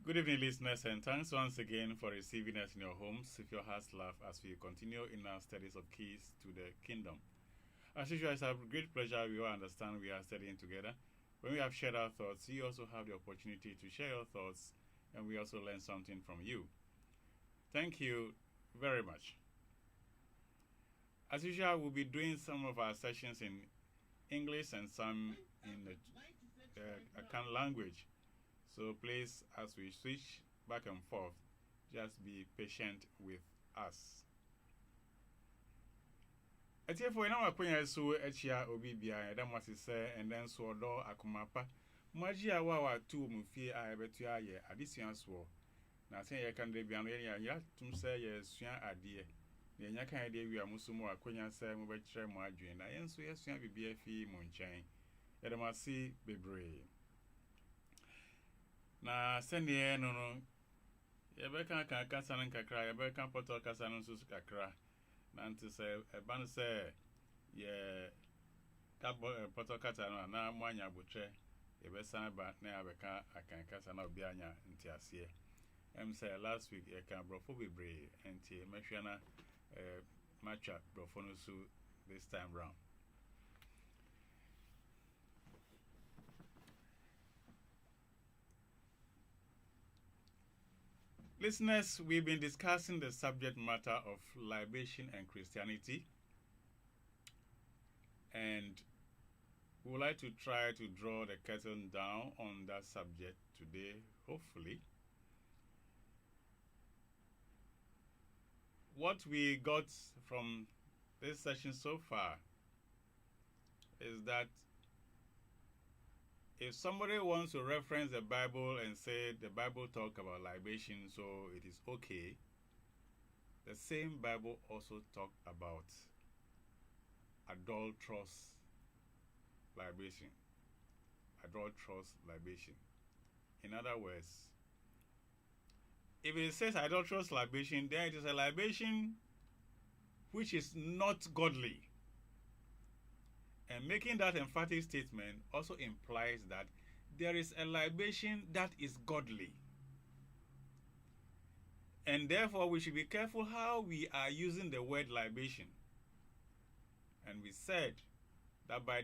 Good evening, listeners, and thanks once again for receiving us in your homes. If your hearts laugh as we continue in our studies of keys to the kingdom. As usual, it's a great pleasure. We all understand we are studying together. When we have shared our thoughts, you also have the opportunity to share your thoughts, and we also learn something from you. Thank you very much. As usual, we'll be doing some of our sessions in English and some in the Akan language. So please, as we switch back and forth, just be patient with us. Eti for na wakwenya so echia obi bia da mo sese and then so do akomapa maji awa wa tu mu fie a ebetu aye adesua so na sen ye kan de bia no ya tum se ye sua ade ne nya kan de wi amusumu akwenya se mu be kire mu adwen na yenso ye sua bibia fi mu nchen ye de masi bebre na sene no ye be kan kasa nan kakra ye be kan poto kasa nan susu kakra na nti se ban se ye kabo poto kasa no na mwanya botwe ye be san ba na ya be kan akan kasa na obi anya nti ase say last week ye kan brofo bebre nti mehwe na matcha brofo no so this time round. Listeners, we've been discussing the subject matter of libation and Christianity, and we would like to try to draw the curtain down on that subject today, hopefully. What we got from this session so far is that if somebody wants to reference the Bible and say the Bible talk about libation, so it is okay, the same Bible also talk about adulterous libation. Adulterous libation. In other words, if it says adulterous libation, then it is a libation which is not godly. And making that emphatic statement also implies that there is a libation that is godly. And therefore, we should be careful how we are using the word libation. And we said that by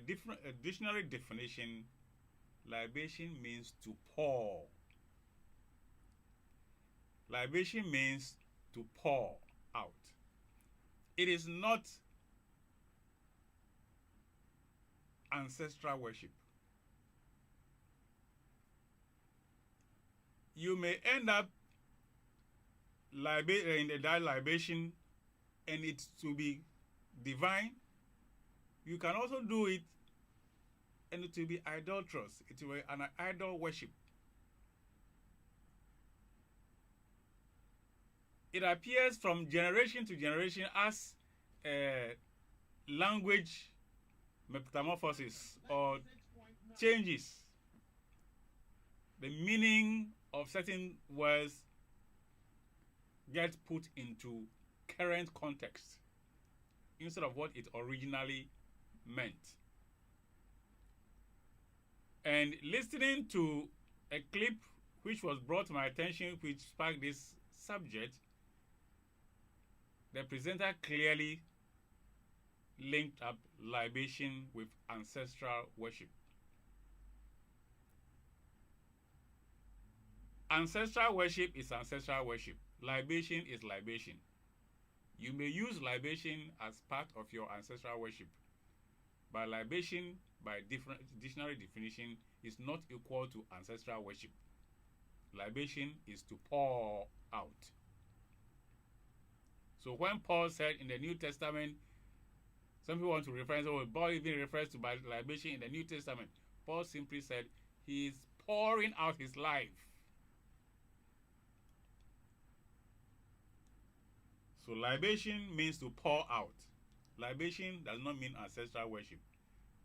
dictionary definition, libation means to pour. Libation means to pour out. It is not ancestral worship. You may end up in the libation and it to be divine. You can also do it and it will be idolatrous. It will be an idol worship. It appears from generation to generation as language metamorphosis or changes. The meaning of certain words gets put into current context instead of what it originally meant. And listening to a clip which was brought to my attention which sparked this subject, the presenter clearly linked up libation with ancestral worship. Ancestral worship is ancestral worship. Libation is libation. You may use libation as part of your ancestral worship, but libation, by dictionary definition, is not equal to ancestral worship. Libation is to pour out. So when Paul said in the New Testament, some people want to reference, Paul even refers to libation in the New Testament. Paul simply said he is pouring out his life. So libation means to pour out. Libation does not mean ancestral worship.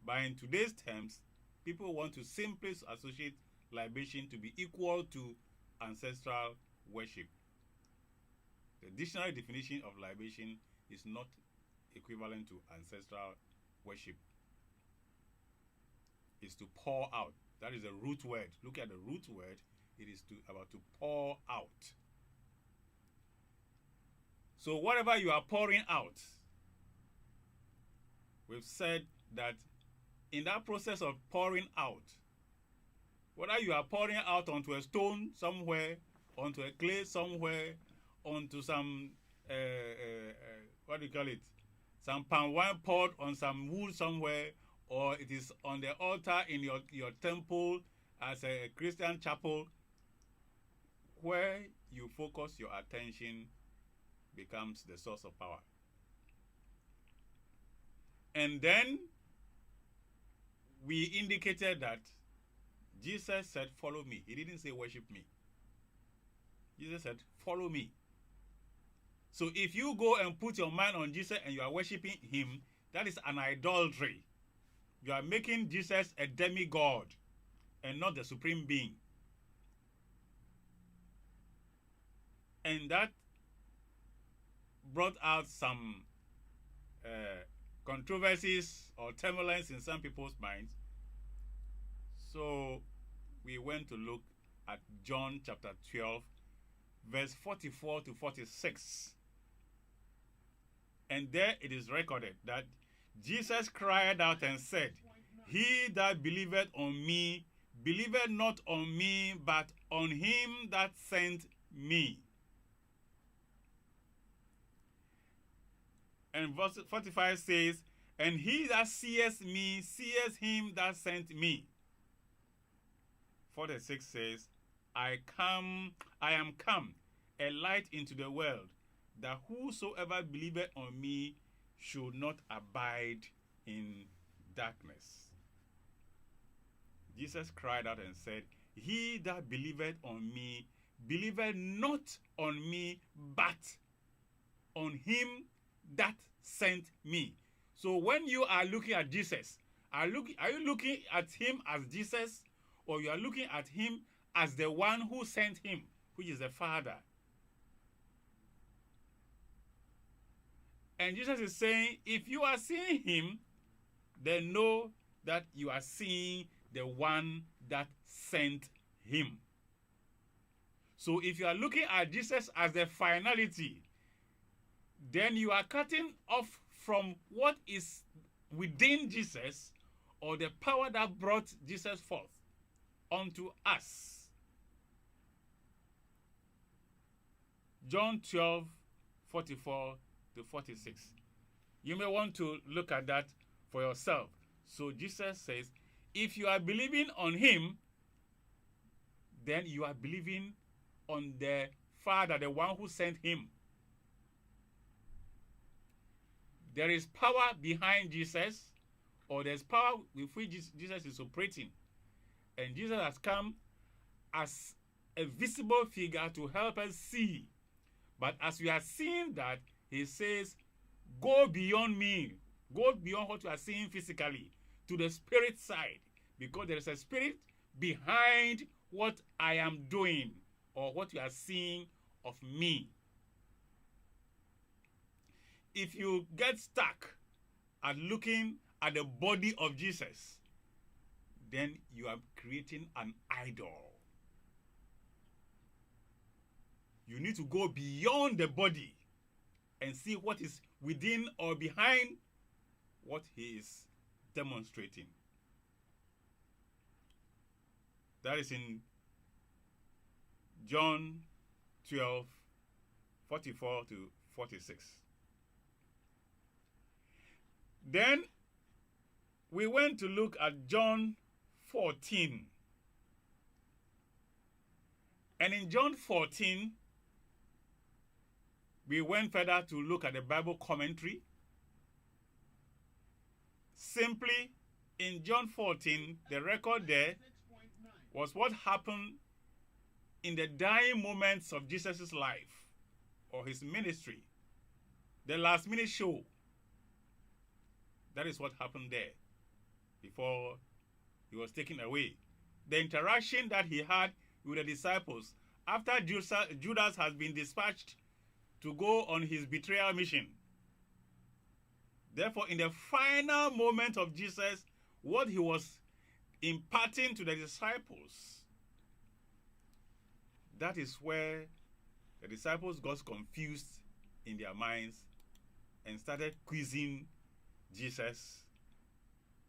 But in today's terms, people want to simply associate libation to be equal to ancestral worship. The dictionary definition of libation is not equivalent to ancestral worship. It's to pour out. That is a root word. Look at the root word. It is about to pour out. So whatever you are pouring out, we've said that in that process of pouring out, whether you are pouring out onto a stone somewhere, onto a clay somewhere, onto some, what do you call it? Some palm wine poured on some wood somewhere, or it is on the altar in your temple as a Christian chapel, where you focus your attention becomes the source of power. And then we indicated that Jesus said, follow me. He didn't say worship me. Jesus said, follow me. So if you go and put your mind on Jesus and you are worshiping him, that is an idolatry. You are making Jesus a demigod and not the supreme being. And that brought out some controversies or turbulence in some people's minds. So we went to look at John chapter 12, verse 44 to 46. And there it is recorded that Jesus cried out and said, he that believeth on me, believeth not on me, but on him that sent me. And verse 45 says, and he that seeth me, seeth him that sent me. 46 says, I am come, a light into the world, that whosoever believeth on me should not abide in darkness. Jesus cried out and said, he that believeth on me, believeth not on me, but on him that sent me. So when you are looking at Jesus, are you looking at him as Jesus, or you are looking at him as the one who sent him, which is the Father? And Jesus is saying, if you are seeing him, then know that you are seeing the one that sent him. So if you are looking at Jesus as the finality, then you are cutting off from what is within Jesus, or the power that brought Jesus forth unto us. John 12, 44 to 46. You may want to look at that for yourself. So Jesus says, if you are believing on him, then you are believing on the Father, the one who sent him. There is power behind Jesus, or there's power with which Jesus is operating. And Jesus has come as a visible figure to help us see. But as we are seeing that, he says, go beyond me. Go beyond what you are seeing physically to the spirit side. Because there is a spirit behind what I am doing, or what you are seeing of me. If you get stuck at looking at the body of Jesus, then you are creating an idol. You need to go beyond the body and see what is within or behind what he is demonstrating. That is in John 12, 44 to 46. Then we went to look at John 14. And in John 14, we went further to look at the Bible commentary. Simply, in John 14, the record there was what happened in the dying moments of Jesus' life or his ministry. The last minute show. That is what happened there before he was taken away. The interaction that he had with the disciples after Judas has been dispatched to go on his betrayal mission. Therefore, in the final moment of Jesus, what he was imparting to the disciples That is where the disciples got confused in their minds and started quizzing Jesus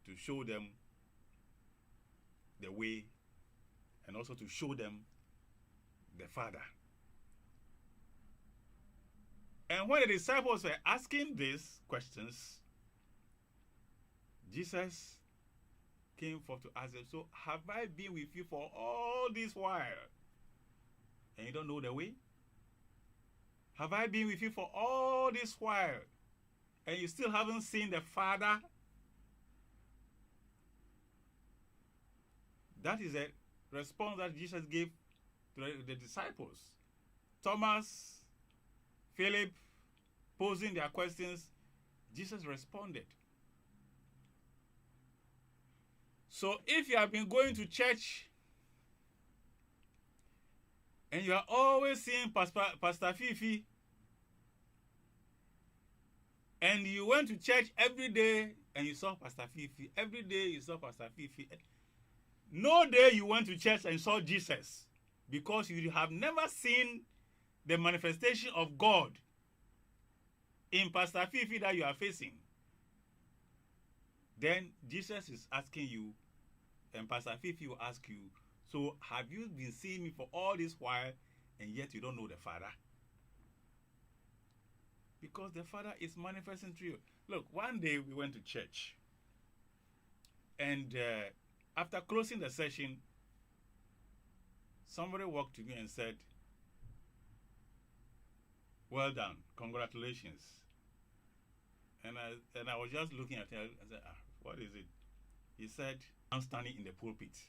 to show them the way and also to show them the Father. And when the disciples were asking these questions, Jesus came forth to ask them, so have I been with you for all this while and you don't know the way? Have I been with you for all this while and you still haven't seen the Father? That is a response that Jesus gave to the disciples. Thomas, Philip, posing their questions, Jesus responded. So if you have been going to church and you are always seeing Pastor Fifi, and you went to church every day and you saw Pastor Fifi, every day you saw Pastor Fifi, no day you went to church and saw Jesus, because you have never seen the manifestation of God in Pastor Fifi that you are facing. Then Jesus is asking you, and Pastor Fifi will ask you, so have you been seeing me for all this while and yet you don't know the Father? Because the Father is manifesting through you. Look, one day we went to church, and after closing the session, somebody walked to me and said, well done, congratulations. And I was just looking at him and said, what is it? He said, I'm standing in the pulpit.